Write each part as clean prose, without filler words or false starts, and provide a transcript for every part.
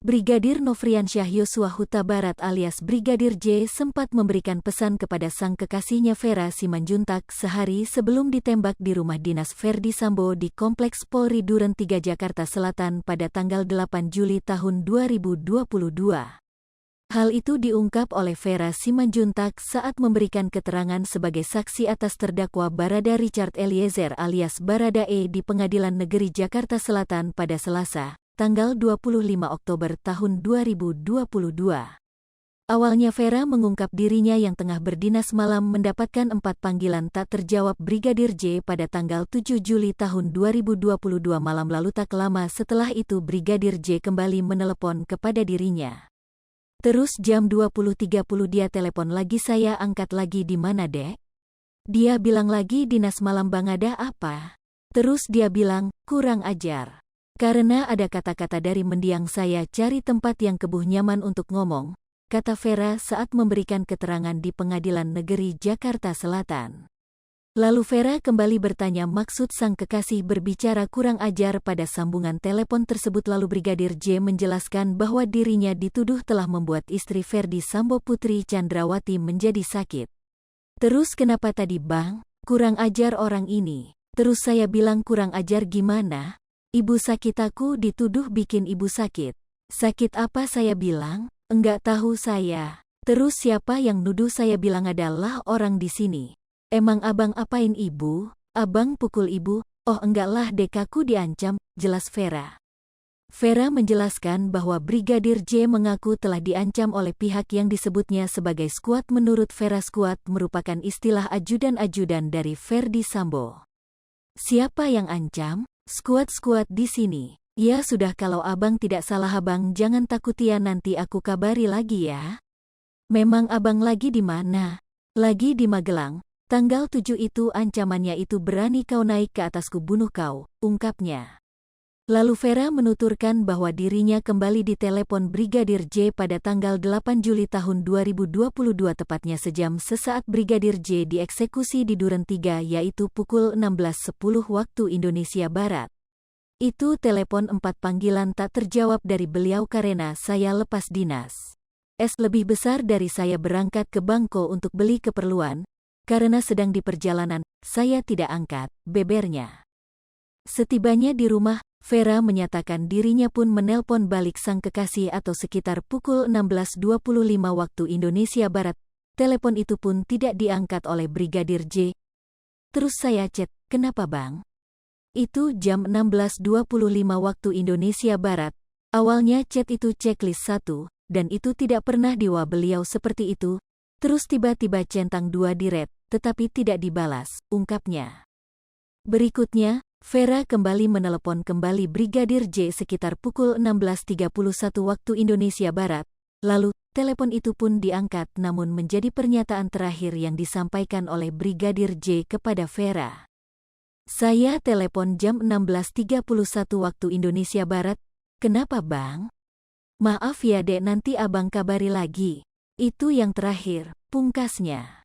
Brigadir Nofriansyah Yosua Huta Barat alias Brigadir J sempat memberikan pesan kepada sang kekasihnya Vera Simanjuntak sehari sebelum ditembak di rumah dinas Verdi Sambo di Kompleks Polri Duren 3 Jakarta Selatan pada tanggal 8 Juli tahun 2022. Hal itu diungkap oleh Vera Simanjuntak saat memberikan keterangan sebagai saksi atas terdakwa Barada Richard Eliezer alias Barada E di Pengadilan Negeri Jakarta Selatan pada Selasa, tanggal 25 Oktober tahun 2022. Awalnya Vera mengungkap dirinya yang tengah berdinas malam mendapatkan 4 panggilan tak terjawab Brigadir J pada tanggal 7 Juli tahun 2022 malam lalu. Tak lama setelah itu Brigadir J kembali menelepon kepada dirinya. Terus jam 20.30 dia telepon lagi, saya angkat lagi, di mana dek? Dia bilang lagi dinas malam. Bang, ada apa? Terus dia bilang, kurang ajar. Karena ada kata-kata dari mendiang, saya cari tempat yang kebuh nyaman untuk ngomong, kata Vera saat memberikan keterangan di Pengadilan Negeri Jakarta Selatan. Lalu Vera kembali bertanya maksud sang kekasih berbicara kurang ajar pada sambungan telepon tersebut. Lalu Brigadir J menjelaskan bahwa dirinya dituduh telah membuat istri Verdi Sambo Putri Chandrawati menjadi sakit. Terus kenapa tadi bang? Kurang ajar orang ini. Terus saya bilang kurang ajar gimana? Ibu sakit, aku dituduh bikin ibu sakit. Sakit apa? Saya bilang, enggak tahu saya. Terus siapa yang nuduh? Saya bilang adalah orang di sini. Emang abang apain ibu? Abang pukul ibu? Oh enggak lah dek, aku diancam, jelas Vera. Vera menjelaskan bahwa Brigadir J mengaku telah diancam oleh pihak yang disebutnya sebagai skuad. Menurut Vera, skuad merupakan istilah ajudan-ajudan dari Verdi Sambo. Siapa yang ancam? Skuad-skuad di sini. Ya sudah, kalau abang tidak salah abang jangan takut ya, nanti aku kabari lagi ya. Memang abang lagi di mana? Lagi di Magelang. Tanggal 7 itu ancamannya itu, berani kau naik ke atasku bunuh kau, ungkapnya. Lalu Vera menuturkan bahwa dirinya kembali ditelepon Brigadir J pada tanggal 8 Juli tahun 2022, tepatnya sejam sesaat Brigadir J dieksekusi di Duren 3, yaitu pukul 16.10 waktu Indonesia Barat. Itu telepon 4 panggilan tak terjawab dari beliau karena saya lepas dinas. Lebih besar dari saya berangkat ke Bangko untuk beli keperluan, karena sedang di perjalanan, saya tidak angkat, bebernya. Setibanya di rumah, Vera menyatakan dirinya pun menelpon balik sang kekasih atau sekitar pukul 16.25 waktu Indonesia Barat. Telepon itu pun tidak diangkat oleh Brigadir J. Terus saya chat, kenapa bang? Itu jam 16.25 waktu Indonesia Barat. Awalnya chat itu checklist 1, dan itu tidak pernah diwa beliau seperti itu. Terus tiba-tiba centang 2 direct, tetapi tidak dibalas, ungkapnya. Berikutnya, Vera kembali menelepon kembali Brigadir J sekitar pukul 16.31 waktu Indonesia Barat. Lalu, telepon itu pun diangkat, namun menjadi pernyataan terakhir yang disampaikan oleh Brigadir J kepada Vera. Saya telepon jam 16.31 waktu Indonesia Barat. Kenapa bang? Maaf ya dek, nanti abang kabari lagi. Itu yang terakhir, pungkasnya.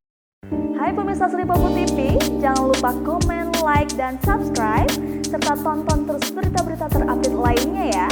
Hai pemirsa Sri Popo TV, jangan lupa komen, like, dan subscribe, serta tonton terus berita-berita terupdate lainnya ya.